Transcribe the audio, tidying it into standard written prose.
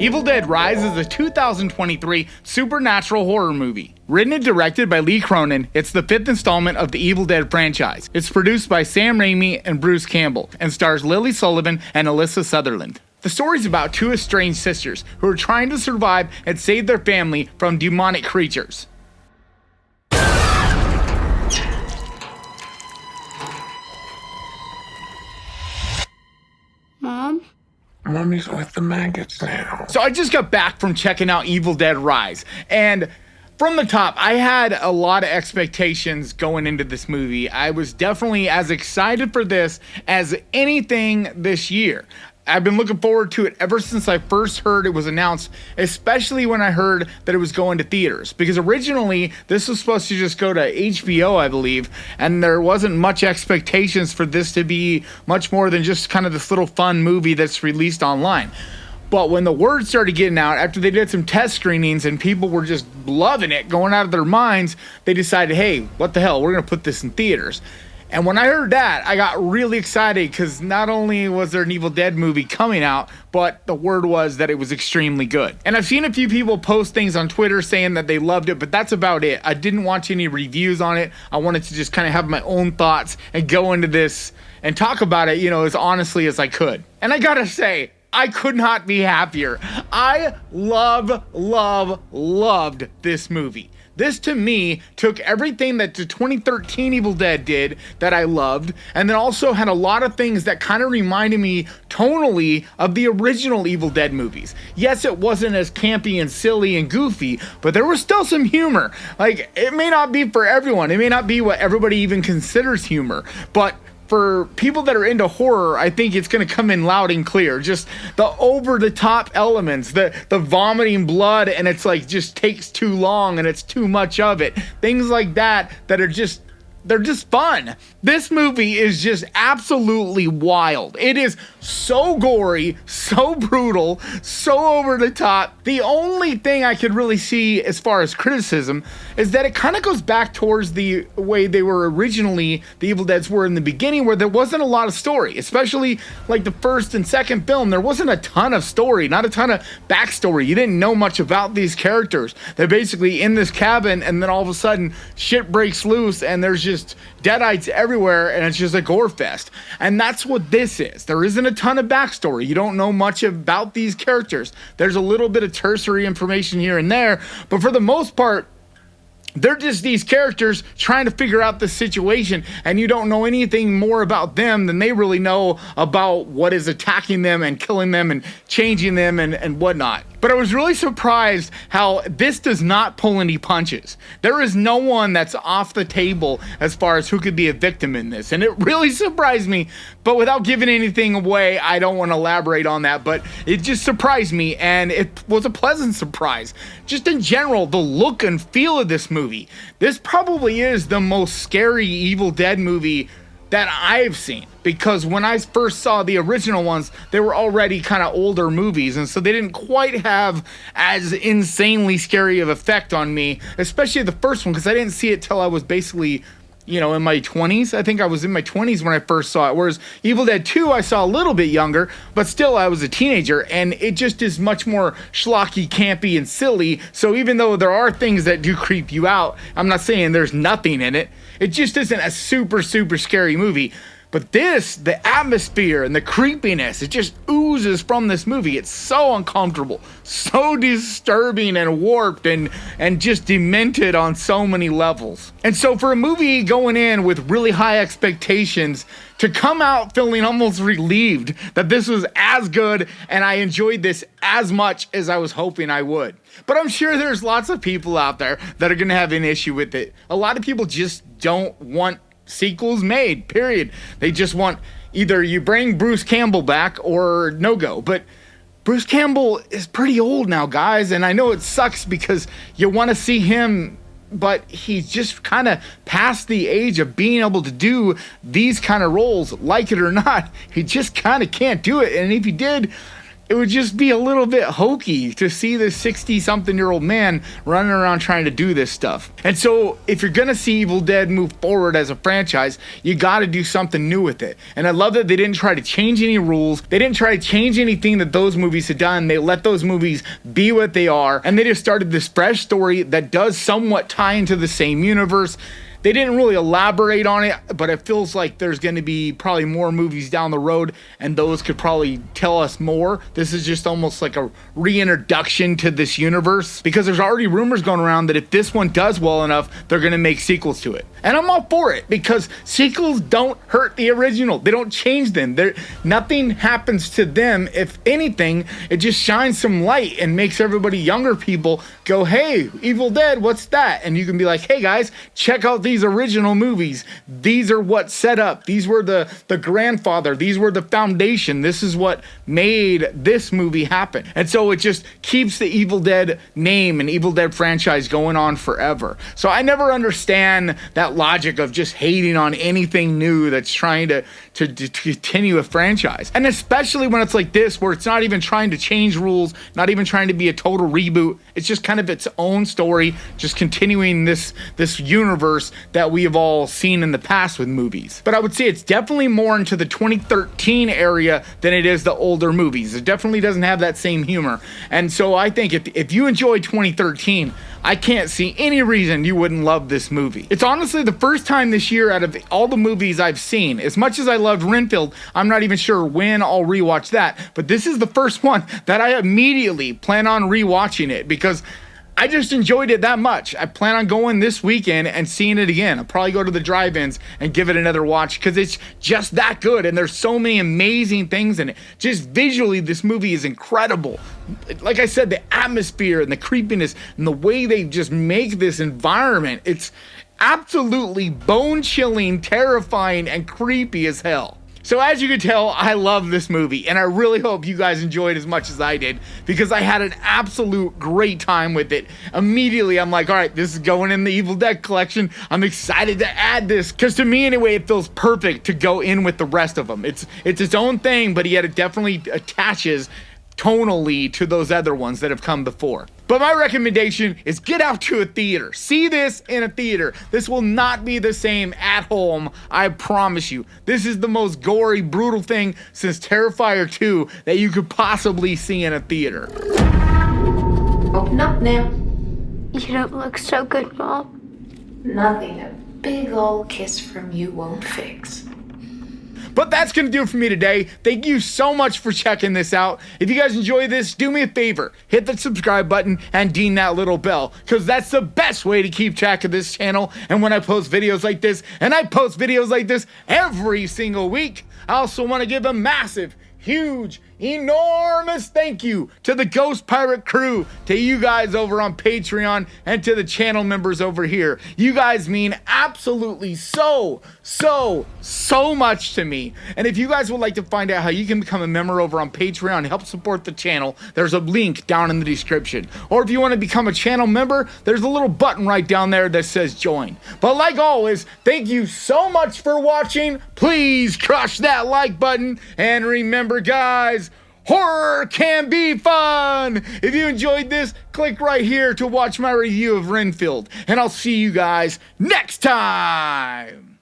Evil Dead Rise is a 2023 supernatural horror movie. Written and directed by Lee Cronin, it's the fifth installment of the Evil Dead franchise. It's produced by Sam Raimi and Bruce Campbell, and stars Lily Sullivan and Alyssa Sutherland. The story's about two estranged sisters who are trying to survive and save their family from demonic creatures. Mom? Mommy's with the maggots now. So I just got back from checking out Evil Dead Rise, and from the top, I had a lot of expectations going into this movie. I was definitely as excited for this as anything this year. I've been looking forward to it ever since I first heard it was announced, especially when I heard that it was going to theaters. Because originally, this was supposed to just go to HBO, I believe, and there wasn't much expectations for this to be much more than just kind of this little fun movie that's released online. But when the word started getting out, after they did some test screenings and people were just loving it, going out of their minds, they decided, hey, what the hell, we're going to put this in theaters. And when I heard that, I got really excited because not only was there an Evil Dead movie coming out, but the word was that it was extremely good. And I've seen a few people post things on Twitter saying that they loved it, but that's about it. I didn't watch any reviews on it. I wanted to just kind of have my own thoughts and go into this and talk about it, as honestly as I could. And I gotta say, I could not be happier. I loved this movie. This, to me, took everything that the 2013 Evil Dead did that I loved, and then also had a lot of things that kind of reminded me tonally of the original Evil Dead movies. Yes, it wasn't as campy and silly and goofy, but there was still some humor. Like, it may not be for everyone. It may not be what everybody even considers humor, but for people that are into horror, I think it's going to come in loud and clear. Just the over-the-top elements, the vomiting blood, and it's like just takes too long and it's too much of it. Things like that are just, they're just fun. This movie is just absolutely wild. It is so gory, so brutal, so over the top. The only thing I could really see as far as criticism is that it kind of goes back towards the way they were originally, the Evil Deads were in the beginning, where there wasn't a lot of story, especially like the first and second film. There wasn't a ton of story, not a ton of backstory. You didn't know much about these characters. They're basically in this cabin, and then all of a sudden shit breaks loose and there's just deadites everywhere, and it's just a gore fest. And that's what this is. There isn't a ton of backstory. You don't know much about these characters. There's a little bit of tertiary information here and there, but for the most part, they're just these characters trying to figure out the situation, and you don't know anything more about them than they really know about what is attacking them and killing them and changing them and whatnot. But I was really surprised how this does not pull any punches. There is no one that's off the table as far as who could be a victim in this, and it really surprised me. But without giving anything away, I don't want to elaborate on that, but it just surprised me, and it was a pleasant surprise. Just in general, the look and feel of this movie. This probably is the most scary Evil Dead movie that I've seen, because when I first saw the original ones, they were already kind of older movies, and so they didn't quite have as insanely scary of effect on me, especially the first one, because I didn't see it till I was basically, in my 20s. I think I was in my 20s when I first saw it, whereas Evil Dead 2 I saw a little bit younger, but still I was a teenager, and it just is much more schlocky, campy, and silly. So even though there are things that do creep you out, I'm not saying there's nothing in it. It just isn't a super, super scary movie. But this, the atmosphere and the creepiness, it just oozes from this movie. It's so uncomfortable, so disturbing and warped and just demented on so many levels. And so for a movie going in with really high expectations, to come out feeling almost relieved that this was as good and I enjoyed this as much as I was hoping I would. But I'm sure there's lots of people out there that are going to have an issue with it. A lot of people just don't want sequels made, period. They just want either you bring Bruce Campbell back or no go. But Bruce Campbell is pretty old now, guys, and I know it sucks because you want to see him, but he's just kind of past the age of being able to do these kind of roles, like it or not. He just kind of can't do it, and if he did, it would just be a little bit hokey to see this 60-something-year-old man running around trying to do this stuff. And so if you're gonna see Evil Dead move forward as a franchise, you gotta do something new with it. And I love that they didn't try to change any rules. They didn't try to change anything that those movies had done. They let those movies be what they are, and they just started this fresh story that does somewhat tie into the same universe. They didn't really elaborate on it, but it feels like there's going to be probably more movies down the road, and those could probably tell us more. This is just almost like a reintroduction to this universe, because there's already rumors going around that if this one does well enough, they're going to make sequels to it. And I'm all for it, because sequels don't hurt the original. They don't change them. Nothing happens to them. If anything, it just shines some light and makes everybody, younger people, go, hey, Evil Dead, what's that? And you can be like, hey guys, check out these original movies. These are what set up. These were the grandfather. These were the foundation. This is what made this movie happen. And so it just keeps the Evil Dead name and Evil Dead franchise going on forever. So I never understand that logic of just hating on anything new that's trying to continue a franchise. And especially when it's like this, where it's not even trying to change rules, not even trying to be a total reboot. It's just kind of its own story, just continuing this universe that we have all seen in the past with movies. But I would say it's definitely more into the 2013 area than it is the older movies. It definitely doesn't have that same humor. And so I think if you enjoy 2013, I can't see any reason you wouldn't love this movie. It's honestly the first time this year out of all the movies I've seen, as much as I loved Renfield, I'm not even sure when I'll rewatch that, but this is the first one that I immediately plan on rewatching it, because I just enjoyed it that much. I plan on going this weekend and seeing it again. I'll probably go to the drive-ins and give it another watch, because it's just that good, and there's so many amazing things in it. Just visually, this movie is incredible. Like I said, the atmosphere and the creepiness and the way they just make this environment, it's absolutely bone-chilling, terrifying, and creepy as hell. So as you can tell, I love this movie, and I really hope you guys enjoyed as much as I did, because I had an absolute great time with it. Immediately, I'm like, all right, this is going in the Evil Dead collection. I'm excited to add this, because to me anyway, it feels perfect to go in with the rest of them. It's its own thing, but yet it definitely attaches tonally to those other ones that have come before. But my recommendation is get out to a theater. See this in a theater. This will not be the same at home, I promise you. This is the most gory, brutal thing since Terrifier 2 that you could possibly see in a theater. Open up now. You don't look so good, Mom. Nothing a big old kiss from you won't fix. But that's going to do it for me today. Thank you so much for checking this out. If you guys enjoy this, do me a favor. Hit the subscribe button and ding that little bell, because that's the best way to keep track of this channel. And when I post videos like this, and I post videos like this every single week, I also want to give a massive, huge, enormous thank you to the Ghost Pirate crew, to you guys over on Patreon, and to the channel members over here. You guys mean absolutely so much to me. And if you guys would like to find out how you can become a member over on Patreon and help support the channel, there's a link down in the description. Or if you want to become a channel member, there's a little button right down there that says join. But like always, thank you so much for watching. Please crush that like button, and remember guys, horror can be fun! If you enjoyed this, click right here to watch my review of Renfield, and I'll see you guys next time!